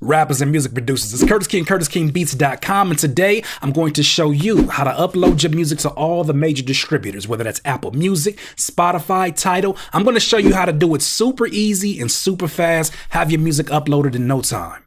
rappers and music producers. It's Curtis King, CurtisKingBeats.com, and today I'm going to show you how to upload your music to all the major distributors, whether that's Apple Music, Spotify, Tidal. I'm going to show you how to do it super easy and super fast, have your music uploaded in no time.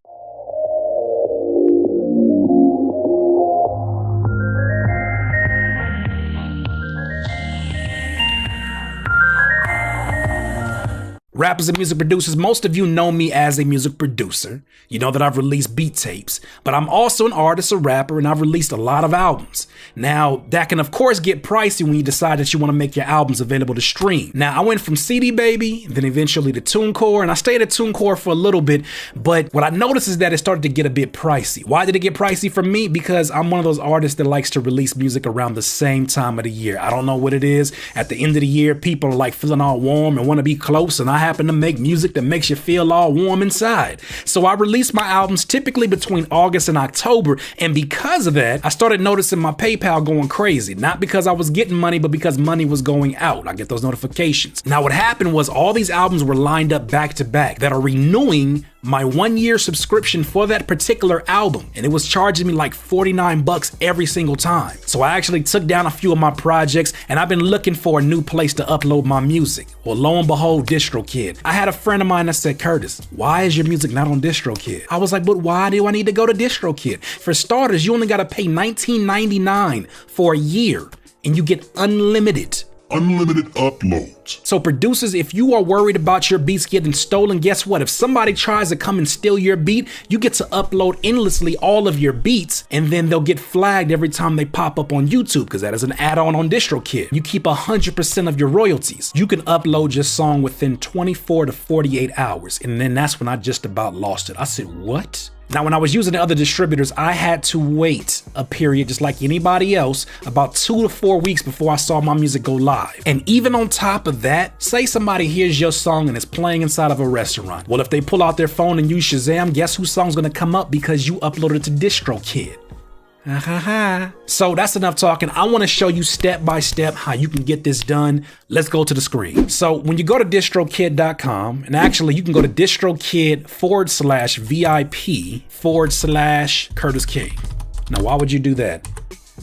Rappers and music producers, most of you know me as a music producer. You know that I've released beat tapes, but I'm also an artist, a rapper, and I've released a lot of albums. Now, that can of course get pricey when you decide that you want to make your albums available to stream. Now, I went from CD Baby, then eventually to TuneCore, and I stayed at TuneCore for a little bit, but what I noticed is that it started to get a bit pricey. Why did it get pricey for me? Because I'm one of those artists that likes to release music around the same time of the year. I don't know what it is. At the end of the year, people are like feeling all warm and want to be close, and I happen to make music that makes you feel all warm inside. So I release my albums typically between August and October, and because of that, I started noticing my PayPal going crazy. Not because I was getting money, but because money was going out. I get those notifications. Now what happened was all these albums were lined up back to back that are renewing my 1-year subscription for that particular album, and it was charging me like $49 every single time. So I actually took down a few of my projects, and I've been looking for a new place to upload my music. Well, lo and behold, DistroKid. I had a friend of mine that said, Curtis, why is your music not on DistroKid? I was like, but why do I need to go to DistroKid? For starters, you only got to pay $19.99 for a year, and you get unlimited uploads. So producers, if you are worried about your beats getting stolen, guess what? If somebody tries to come and steal your beat, you get to upload endlessly all of your beats, and then they'll get flagged every time they pop up on YouTube, because that is an add-on on DistroKid. You keep 100% of your royalties. You can upload your song within 24 to 48 hours, and then that's when I just about lost it. I said, what? Now, when I was using the other distributors, I had to wait a period, just like anybody else, about 2 to 4 weeks before I saw my music go live. And even on top of that, say somebody hears your song and it's playing inside of a restaurant. Well, if they pull out their phone and use Shazam, guess whose song's gonna come up because you uploaded it to DistroKid? So that's enough talking. I want to show you step by step how you can get this done. Let's go to the screen. So when you go to distrokid.com, and actually you can go to distrokid/VIP/Curtis King. Now, why would you do that?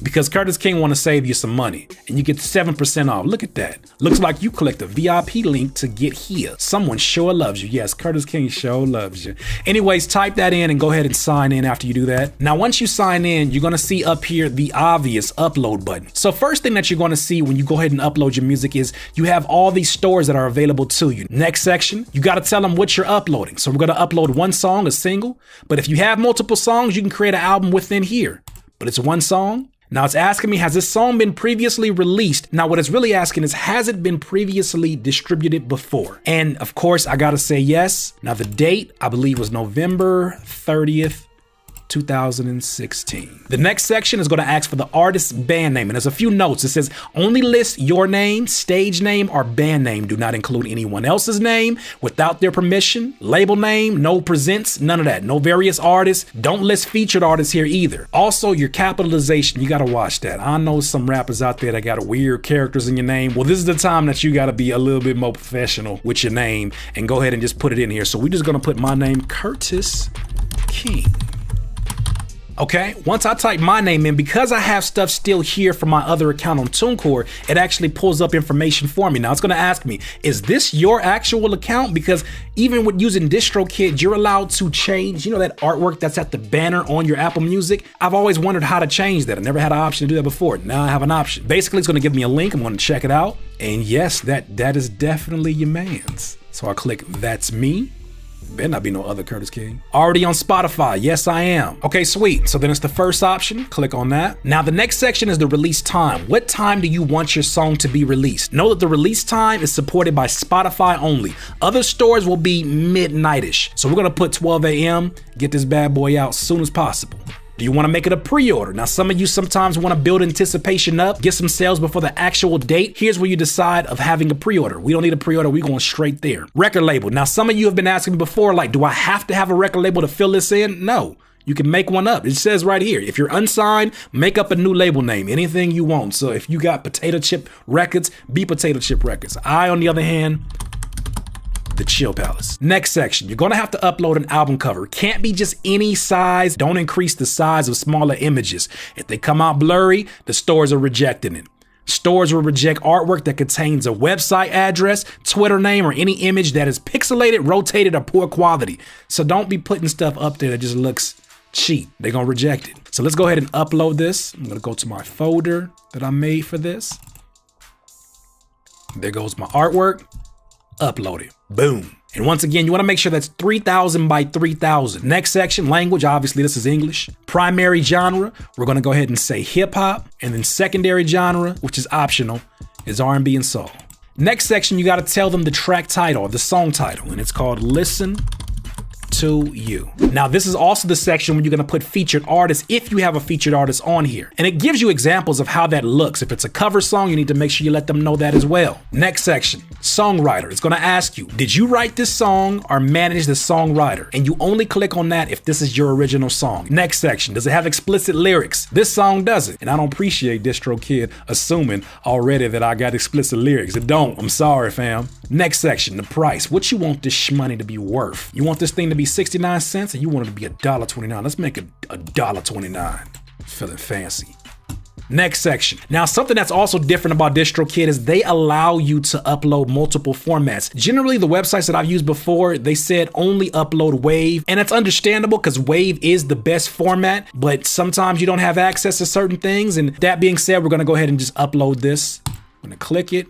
Because Curtis King want to save you some money, and you get 7% off. Look at that. Looks like you clicked the VIP link to get here. Someone sure loves you. Yes, Curtis King sure loves you. Anyways, type that in and go ahead and sign in after you do that. Now, once you sign in, you're going to see up here the obvious upload button. So first thing that you're going to see when you go ahead and upload your music is you have all these stores that are available to you. Next section, you got to tell them what you're uploading. So we're going to upload one song, a single. But if you have multiple songs, you can create an album within here. But it's one song. Now it's asking me, has this song been previously released? Now what it's really asking is, has it been previously distributed before? And of course, I gotta say yes. Now the date, I believe, was November 30th, 2016. The next section is going to ask for the artist's band name, and there's a few notes. It says only list your name, stage name, or band name. Do not include anyone else's name without their permission. Label name, no presents, none of that. No various artists. Don't list featured artists here either. Also, your capitalization, you got to watch that. I know some rappers out there that got weird characters in your name. Well, this is the time that you got to be a little bit more professional with your name and go ahead and just put it in here. So we're just going to put my name, Curtis King. Okay, once I type my name in, because I have stuff still here from my other account on TuneCore, it actually pulls up information for me. Now it's gonna ask me, is this your actual account? Because even with using DistroKid, you're allowed to change, you know, that artwork that's at the banner on your Apple Music? I've always wondered how to change that. I never had an option to do that before. Now I have an option. Basically, it's gonna give me a link. I'm gonna check it out. And yes, that is definitely your man's. So I click that's me. Better not be no other Curtis King. Already on Spotify, yes I am. Okay, sweet, so then it's the first option, click on that. Now the next section is the release time. What time do you want your song to be released? Know that the release time is supported by Spotify only. Other stores will be midnight-ish. So we're gonna put 12 a.m., get this bad boy out as soon as possible. Do you want to make it a pre-order? Now, some of you sometimes want to build anticipation up, get some sales before the actual date. Here's where you decide of having a pre-order. We don't need a pre-order, we're going straight there. Record label. Now, some of you have been asking me before, like, do I have to have a record label to fill this in? No. You can make one up. It says right here, if you're unsigned, make up a new label name, anything you want. So if you got Potato Chip Records, be Potato Chip Records. I, on the other hand, The Chill Palace. Next section, you're gonna have to upload an album cover. Can't be just any size. Don't increase the size of smaller images. If they come out blurry, the stores are rejecting it. Stores will reject artwork that contains a website address, Twitter name, or any image that is pixelated, rotated, or poor quality. So don't be putting stuff up there that just looks cheap. They're gonna reject it. So let's go ahead and upload this. I'm gonna go to my folder that I made for this. There goes my artwork. Upload it. Boom. And once again, you want to make sure that's 3000 by 3000. Next section, language. Obviously, this is English. Primary genre, we're going to go ahead and say hip hop. And then secondary genre, which is optional, is R&B and soul. Next section, you got to tell them the track title or the song title, and it's called Listen to You. Now, this is also the section where you're gonna put featured artists if you have a featured artist on here. And it gives you examples of how that looks. If it's a cover song, you need to make sure you let them know that as well. Next section, songwriter. It's gonna ask you, did you write this song or manage the songwriter? And you only click on that if this is your original song. Next section, does it have explicit lyrics? This song doesn't. And I don't appreciate DistroKid assuming already that I got explicit lyrics. It don't. I'm sorry, fam. Next section, the price. What you want this money to be worth? You want this thing to be 69 cents and you want it to be $1.29. Let's make it $1.29. Feeling fancy. Next section. Now, something that's also different about DistroKid is they allow you to upload multiple formats. Generally, the websites that I've used before, they said only upload WAV, and it's understandable because WAV is the best format, but sometimes you don't have access to certain things. And that being said, we're gonna go ahead and just upload this. I'm gonna click it.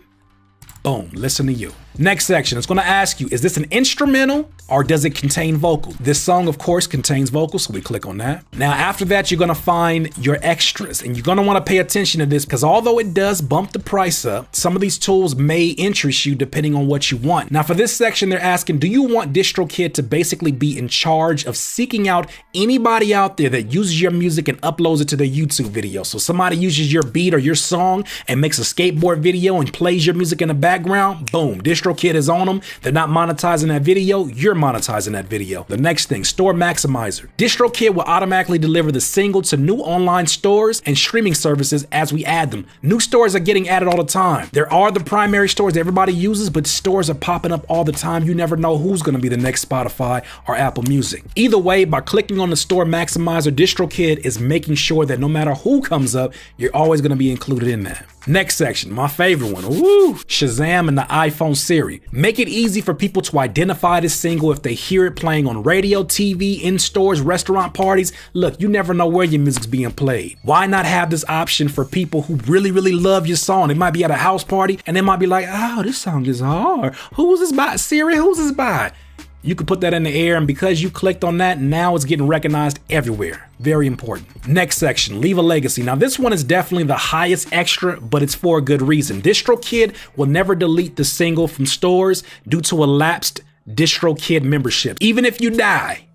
Boom, Listen to You. Next section, it's gonna ask you, is this an instrumental or does it contain vocals? This song, of course, contains vocals, so we click on that. Now, after that, you're gonna find your extras, and you're gonna wanna pay attention to this because although it does bump the price up, some of these tools may interest you depending on what you want. Now, for this section, they're asking, do you want DistroKid to basically be in charge of seeking out anybody out there that uses your music and uploads it to their YouTube video? So somebody uses your beat or your song and makes a skateboard video and plays your music in the background, boom, DistroKid is on them. They're not monetizing that video, you're monetizing that video. The next thing, Store Maximizer. DistroKid will automatically deliver the single to new online stores and streaming services as we add them. New stores are getting added all the time. There are the primary stores that everybody uses, but stores are popping up all the time. You never know who's gonna be the next Spotify or Apple Music. Either way, by clicking on the Store Maximizer, DistroKid is making sure that no matter who comes up, you're always gonna be included in that. Next section, my favorite one, woo, Shazam and the iPhone Siri. Make it easy for people to identify this single if they hear it playing on radio, TV, in stores, restaurant parties. Look, you never know where your music's being played. Why not have this option for people who really, really love your song? They might be at a house party and they might be like, oh, this song is hard. Who's this by? Siri, who's this by? You could put that in the air, and because you clicked on that, now it's getting recognized everywhere. Very important. Next section, leave a legacy. Now this one is definitely the highest extra, but it's for a good reason. DistroKid will never delete the single from stores due to a lapsed DistroKid membership. Even if you die.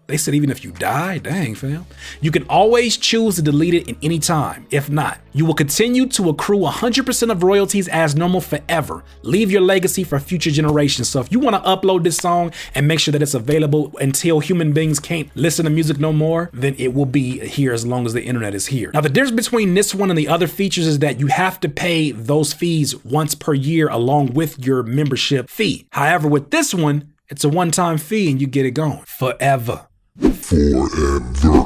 They said even if you die, dang fam. You can always choose to delete it at any time. If not, you will continue to accrue 100% of royalties as normal forever. Leave your legacy for future generations. So if you want to upload this song and make sure that it's available until human beings can't listen to music no more, then it will be here as long as the internet is here. Now the difference between this one and the other features is that you have to pay those fees once per year along with your membership fee. However, with this one, it's a one-time fee and you get it going forever.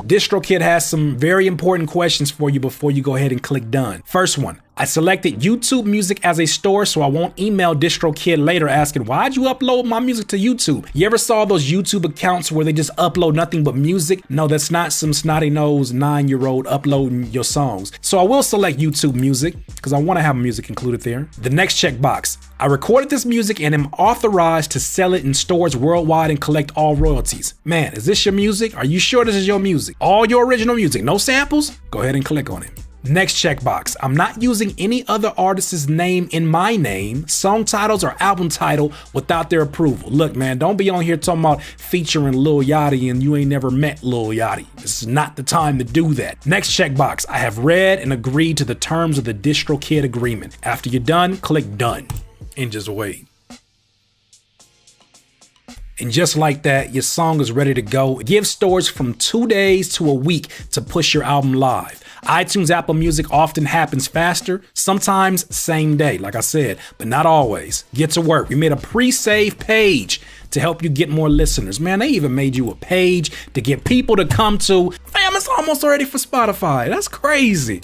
DistroKid has some very important questions for you before you go ahead and click done. First one, I selected YouTube Music as a store so I won't email DistroKid later asking, why'd you upload my music to YouTube? You ever saw those YouTube accounts where they just upload nothing but music? No, that's not some snotty-nosed 9-year-old uploading your songs. So I will select YouTube Music because I want to have music included there. The next checkbox, I recorded this music and am authorized to sell it in stores worldwide and collect all royalties. Man, is this your music? Are you sure this is your music? All your original music, no samples? Go ahead and click on it. Next checkbox, I'm not using any other artist's name in my name, song titles or album title without their approval. Look, man, don't be on here talking about featuring Lil Yachty and you ain't never met Lil Yachty. This is not the time to do that. Next checkbox, I have read and agreed to the terms of the DistroKid agreement. After you're done, click done and just wait. And just like that, your song is ready to go. Give stores from 2 days to a week to push your album live. iTunes, Apple Music often happens faster, sometimes same day, like I said, but not always. Get to work. We made a pre-save page to help you get more listeners. Man, they even made you a page to get people to come to. Fam, it's almost ready for Spotify. That's crazy.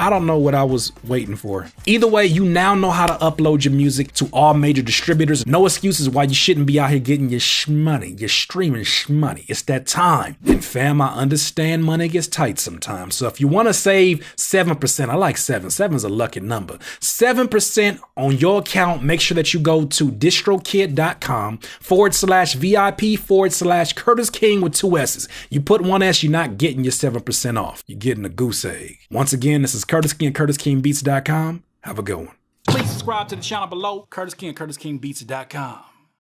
I don't know what I was waiting for. Either way, you now know how to upload your music to all major distributors. No excuses why you shouldn't be out here getting your shmoney, your streaming shmoney. It's that time. And fam, I understand money gets tight sometimes. So if you want to save 7%, I like 7. 7's a lucky number. 7% on your account. Make sure that you go to distrokid.com/VIP/Curtis King with 2 S's. You put 1 S, you're not getting your 7% off. You're getting a goose egg. Once again, this is Curtis King, CurtisKingBeats.com. Have a good one. Please subscribe to the channel below, Curtis King, CurtisKingBeats.com.